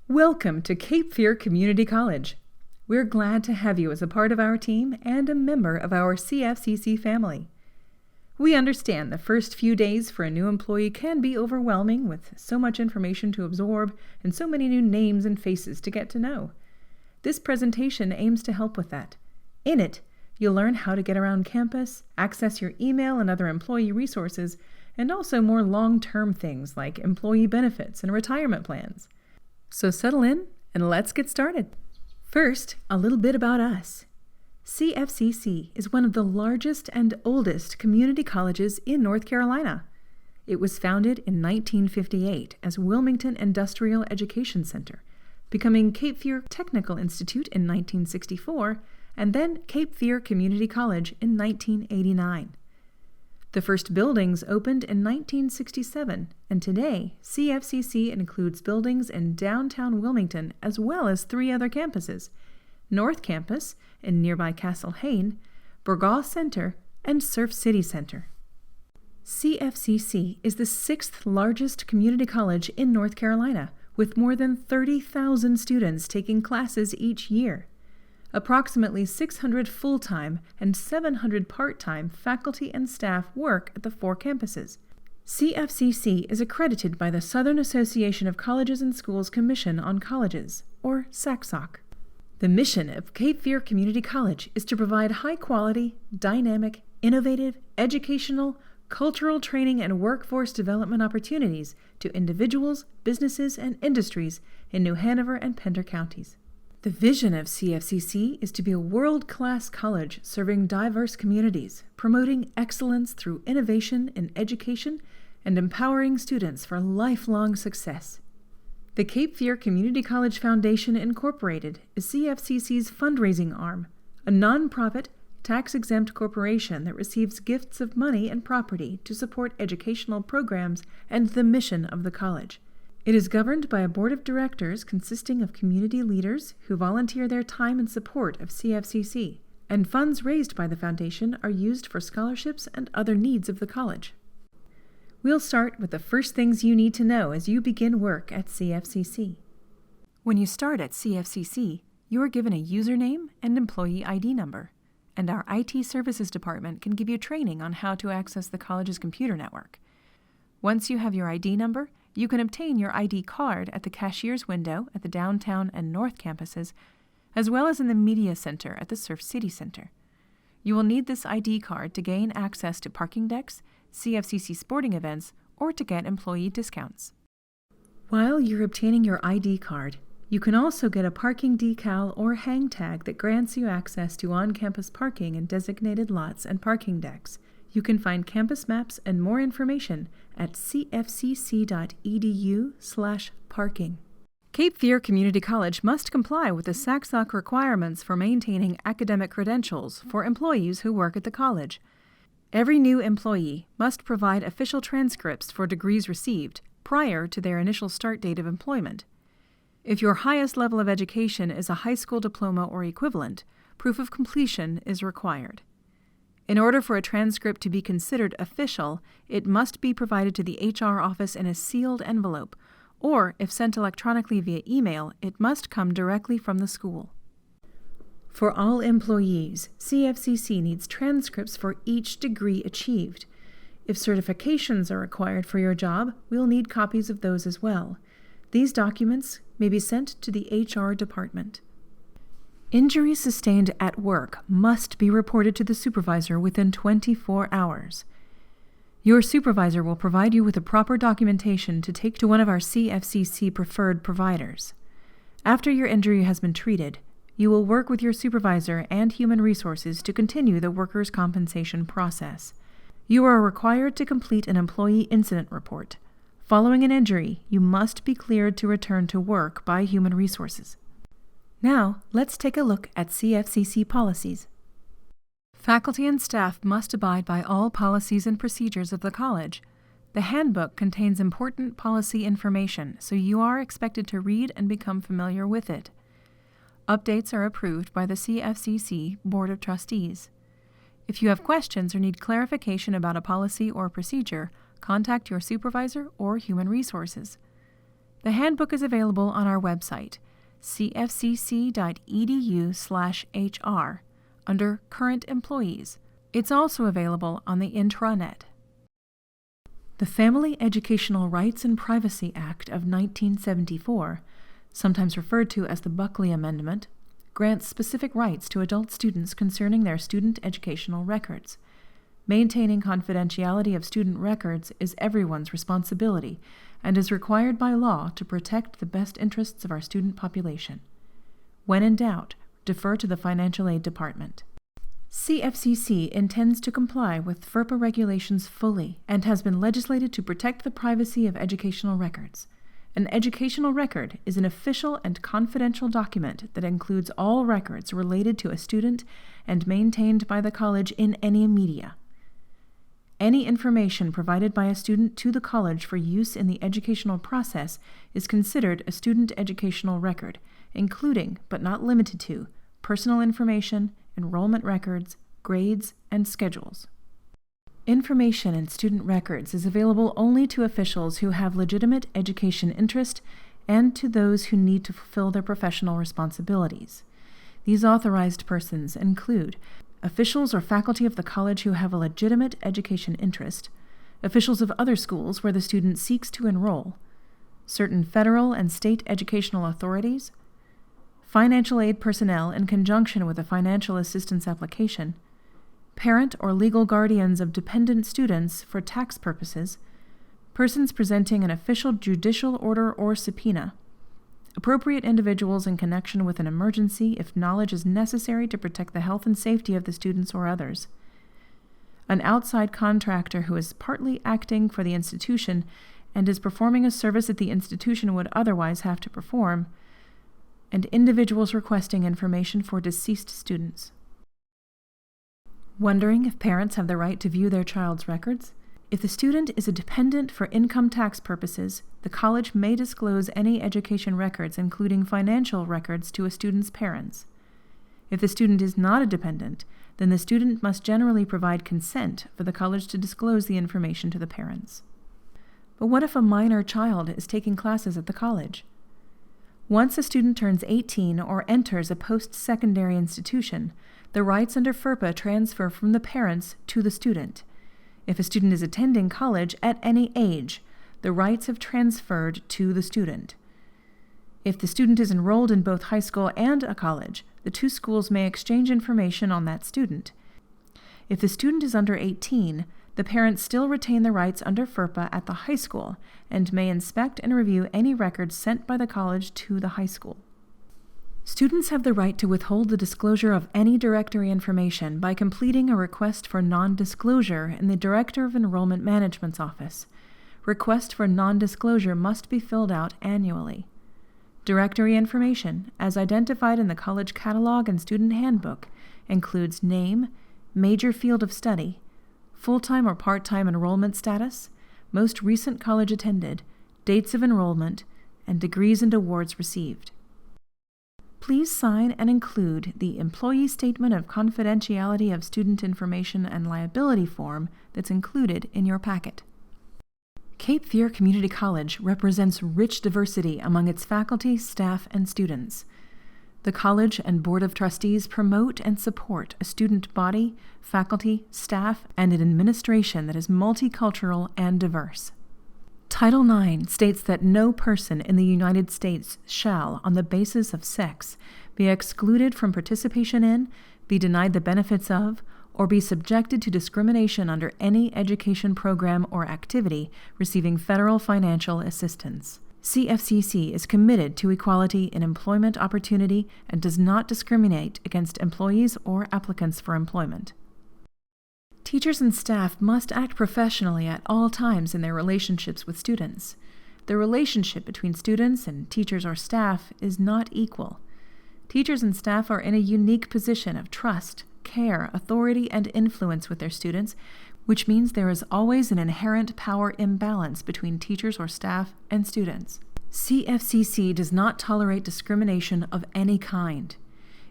Welcome to Cape Fear Community College. We're glad to have you as a part of our team and a member of our CFCC family. We understand the first few days for a new employee can be overwhelming with so much information to absorb and so many new names and faces to get to know. This presentation aims to help with that. In it, you'll learn how to get around campus, access your email and other employee resources, and also more long-term things like employee benefits and retirement plans. So settle in and let's get started. First, a little bit about us. CFCC is one of the largest and oldest community colleges in North Carolina. It was founded in 1958 as Wilmington Industrial Education Center, becoming Cape Fear Technical Institute in 1964, and then Cape Fear Community College in 1989. The first buildings opened in 1967, and today, CFCC includes buildings in downtown Wilmington as well as 3 other campuses: North Campus in nearby Castle Hayne, Burgaw Center, and Surf City Center. CFCC is the 6th largest community college in North Carolina, with more than 30,000 students taking classes each year. Approximately 600 full-time and 700 part-time faculty and staff work at the 4 campuses. CFCC is accredited by the Southern Association of Colleges and Schools Commission on Colleges, or SACSOC. The mission of Cape Fear Community College is to provide high-quality, dynamic, innovative, educational, cultural training and workforce development opportunities to individuals, businesses, and industries in New Hanover and Pender counties. The vision of CFCC is to be a world-class college serving diverse communities, promoting excellence through innovation in education and empowering students for lifelong success. The Cape Fear Community College Foundation Incorporated is CFCC's fundraising arm, a nonprofit, tax-exempt corporation that receives gifts of money and property to support educational programs and the mission of the college. It is governed by a board of directors consisting of community leaders who volunteer their time in support of CFCC, and funds raised by the foundation are used for scholarships and other needs of the college. We'll start with the first things you need to know as you begin work at CFCC. When you start at CFCC, you are given a username and employee ID number, and our IT services department can give you training on how to access the college's computer network. Once you have your ID number, you can obtain your ID card at the cashier's window at the downtown and north campuses, as well as in the media center at the Surf City Center. You will need this ID card to gain access to parking decks, CFCC sporting events, or to get employee discounts. While you're obtaining your ID card, you can also get a parking decal or hang tag that grants you access to on-campus parking in designated lots and parking decks. You can find campus maps and more information at cfcc.edu/parking. Cape Fear Community College must comply with the SACSOC requirements for maintaining academic credentials for employees who work at the college. Every new employee must provide official transcripts for degrees received prior to their initial start date of employment. If your highest level of education is a high school diploma or equivalent, proof of completion is required. In order for a transcript to be considered official, it must be provided to the HR office in a sealed envelope, or if sent electronically via email, it must come directly from the school. For all employees, CFCC needs transcripts for each degree achieved. If certifications are required for your job, we'll need copies of those as well. These documents may be sent to the HR department. Injuries sustained at work must be reported to the supervisor within 24 hours. Your supervisor will provide you with the proper documentation to take to one of our CFCC preferred providers. After your injury has been treated, you will work with your supervisor and human resources to continue the workers' compensation process. You are required to complete an employee incident report. Following an injury, you must be cleared to return to work by human resources. Now, let's take a look at CFCC policies. Faculty and staff must abide by all policies and procedures of the college. The handbook contains important policy information, so you are expected to read and become familiar with it. Updates are approved by the CFCC Board of Trustees. If you have questions or need clarification about a policy or procedure, contact your supervisor or human resources. The handbook is available on our website, cfcc.edu/hr, under Current Employees. It's also available on the intranet. The Family Educational Rights and Privacy Act of 1974, sometimes referred to as the Buckley Amendment, grants specific rights to adult students concerning their student educational records. Maintaining confidentiality of student records is everyone's responsibility and is required by law to protect the best interests of our student population. When in doubt, defer to the Financial Aid Department. CFCC intends to comply with FERPA regulations fully and has been legislated to protect the privacy of educational records. An educational record is an official and confidential document that includes all records related to a student and maintained by the college in any media. Any information provided by a student to the college for use in the educational process is considered a student educational record, including, but not limited to, personal information, enrollment records, grades, and schedules. Information in student records is available only to officials who have legitimate education interest and to those who need to fulfill their professional responsibilities. These authorized persons include officials or faculty of the college who have a legitimate education interest, officials of other schools where the student seeks to enroll, certain federal and state educational authorities, financial aid personnel in conjunction with a financial assistance application, parent or legal guardians of dependent students for tax purposes, persons presenting an official judicial order or subpoena, appropriate individuals in connection with an emergency if knowledge is necessary to protect the health and safety of the students or others, an outside contractor who is partly acting for the institution and is performing a service that the institution would otherwise have to perform, and individuals requesting information for deceased students. Wondering if parents have the right to view their child's records? If the student is a dependent for income tax purposes, the college may disclose any education records, including financial records, to a student's parents. If the student is not a dependent, then the student must generally provide consent for the college to disclose the information to the parents. But what if a minor child is taking classes at the college? Once a student turns 18 or enters a post-secondary institution, the rights under FERPA transfer from the parents to the student. If a student is attending college at any age, the rights have transferred to the student. If the student is enrolled in both high school and a college, the two schools may exchange information on that student. If the student is under 18, the parents still retain the rights under FERPA at the high school and may inspect and review any records sent by the college to the high school. Students have the right to withhold the disclosure of any directory information by completing a request for non-disclosure in the Director of Enrollment Management's office. Request for non-disclosure must be filled out annually. Directory information, as identified in the college catalog and student handbook, includes name, major field of study, full-time or part-time enrollment status, most recent college attended, dates of enrollment, and degrees and awards received. Please sign and include the Employee Statement of Confidentiality of Student Information and Liability form that's included in your packet. Cape Fear Community College represents rich diversity among its faculty, staff, and students. The college and Board of Trustees promote and support a student body, faculty, staff, and an administration that is multicultural and diverse. Title IX states that no person in the United States shall, on the basis of sex, be excluded from participation in, be denied the benefits of, or be subjected to discrimination under any education program or activity receiving federal financial assistance. CFCC is committed to equality in employment opportunity and does not discriminate against employees or applicants for employment. Teachers and staff must act professionally at all times in their relationships with students. The relationship between students and teachers or staff is not equal. Teachers and staff are in a unique position of trust, care, authority, and influence with their students, which means there is always an inherent power imbalance between teachers or staff and students. CFCC does not tolerate discrimination of any kind.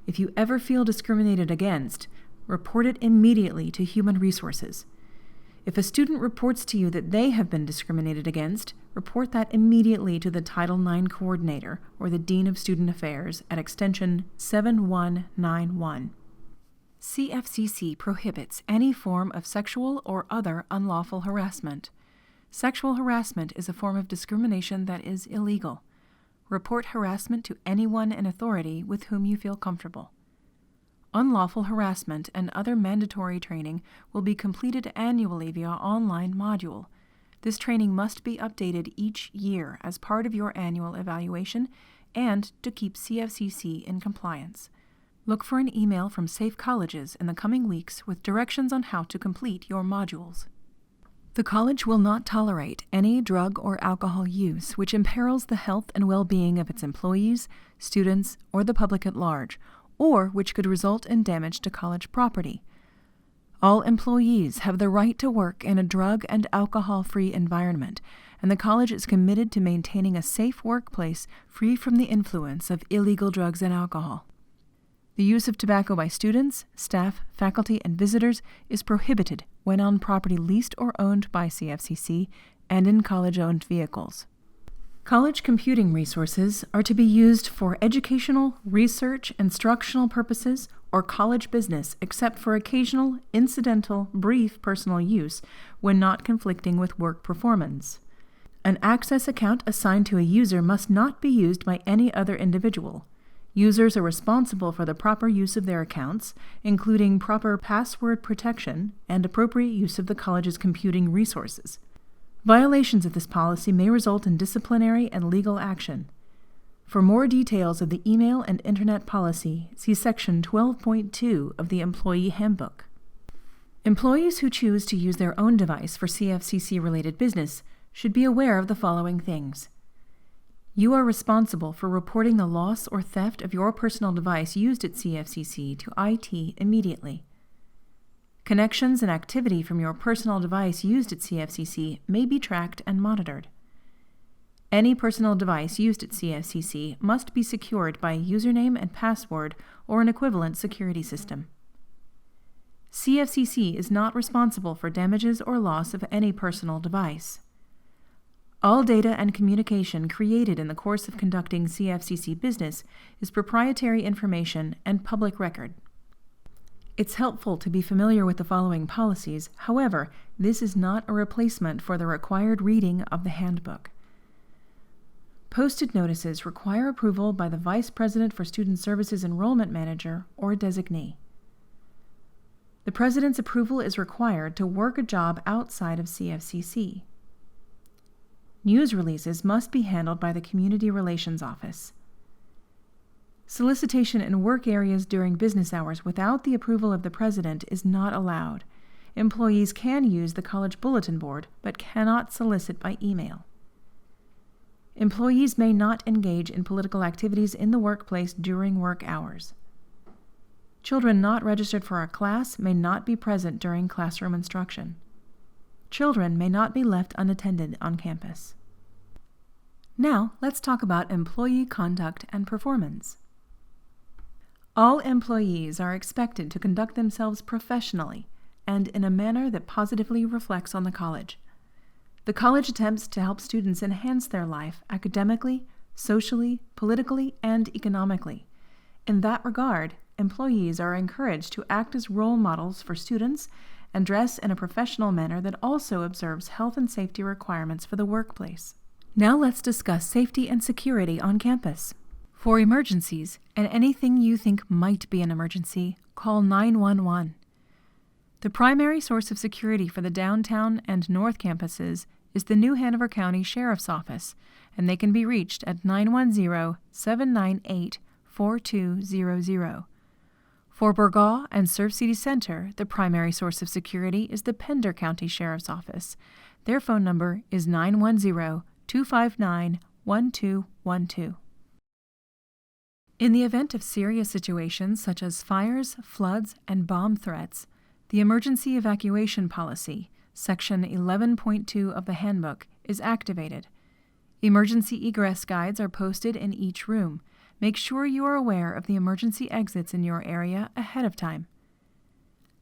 If you ever feel discriminated against, report it immediately to Human Resources. If a student reports to you that they have been discriminated against, report that immediately to the Title IX coordinator or the Dean of Student Affairs at extension 7191. CFCC prohibits any form of sexual or other unlawful harassment. Sexual harassment is a form of discrimination that is illegal. Report harassment to anyone in authority with whom you feel comfortable. Unlawful harassment and other mandatory training will be completed annually via online module. This training must be updated each year as part of your annual evaluation and to keep CFCC in compliance. Look for an email from Safe Colleges in the coming weeks with directions on how to complete your modules. The college will not tolerate any drug or alcohol use which imperils the health and well-being of its employees, students, or the public at large, or which could result in damage to college property. All employees have the right to work in a drug and alcohol-free environment, and the college is committed to maintaining a safe workplace free from the influence of illegal drugs and alcohol. The use of tobacco by students, staff, faculty, and visitors is prohibited when on property leased or owned by CFCC and in college-owned vehicles. College computing resources are to be used for educational, research, instructional purposes, or college business except for occasional, incidental, brief personal use when not conflicting with work performance. An access account assigned to a user must not be used by any other individual. Users are responsible for the proper use of their accounts, including proper password protection and appropriate use of the college's computing resources. Violations of this policy may result in disciplinary and legal action. For more details of the email and internet policy, see Section 12.2 of the Employee Handbook. Employees who choose to use their own device for CFCC-related business should be aware of the following things. You are responsible for reporting the loss or theft of your personal device used at CFCC to IT immediately. Connections and activity from your personal device used at CFCC may be tracked and monitored. Any personal device used at CFCC must be secured by a username and password or an equivalent security system. CFCC is not responsible for damages or loss of any personal device. All data and communication created in the course of conducting CFCC business is proprietary information and public record. It's helpful to be familiar with the following policies. However, this is not a replacement for the required reading of the handbook. Posted notices require approval by the Vice President for Student Services Enrollment Manager or designee. The President's approval is required to work a job outside of CFCC. News releases must be handled by the Community Relations Office. Solicitation in work areas during business hours without the approval of the President is not allowed. Employees can use the college bulletin board, but cannot solicit by email. Employees may not engage in political activities in the workplace during work hours. Children not registered for a class may not be present during classroom instruction. Children may not be left unattended on campus. Now, let's talk about employee conduct and performance. All employees are expected to conduct themselves professionally and in a manner that positively reflects on the college. The college attempts to help students enhance their life academically, socially, politically, and economically. In that regard, employees are encouraged to act as role models for students and dress in a professional manner that also observes health and safety requirements for the workplace. Now let's discuss safety and security on campus. For emergencies and anything you think might be an emergency, call 911. The primary source of security for the downtown and north campuses is the New Hanover County Sheriff's Office, and they can be reached at 910-798-4200. For Burgaw and Surf City Center, the primary source of security is the Pender County Sheriff's Office. Their phone number is 910-259-1212. In the event of serious situations such as fires, floods, and bomb threats, the Emergency Evacuation Policy, Section 11.2 of the Handbook, is activated. Emergency egress guides are posted in each room. Make sure you are aware of the emergency exits in your area ahead of time.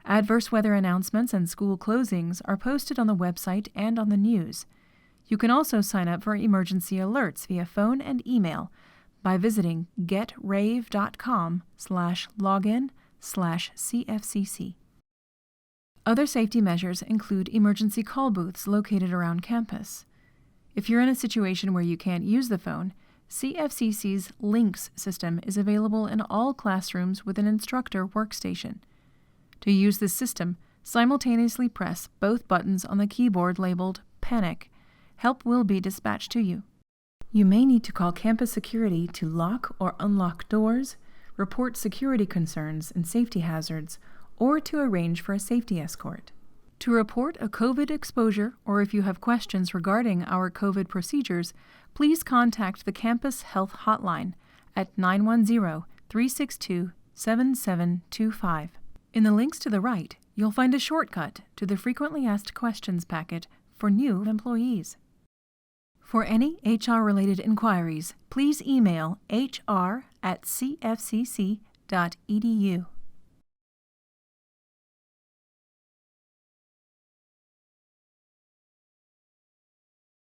Adverse weather announcements and school closings are posted on the website and on the news. You can also sign up for emergency alerts via phone and email by visiting getrave.com/login/CFCC. Other safety measures include emergency call booths located around campus. If you're in a situation where you can't use the phone, CFCC's Links system is available in all classrooms with an instructor workstation. To use this system, simultaneously press both buttons on the keyboard labeled Panic. Help will be dispatched to you. You may need to call campus security to lock or unlock doors, report security concerns and safety hazards, or to arrange for a safety escort. To report a COVID exposure or if you have questions regarding our COVID procedures, please contact the Campus Health Hotline at 910-362-7725. In the links to the right, you'll find a shortcut to the Frequently Asked Questions packet for new employees. For any HR-related inquiries, please email hr@cfcc.edu.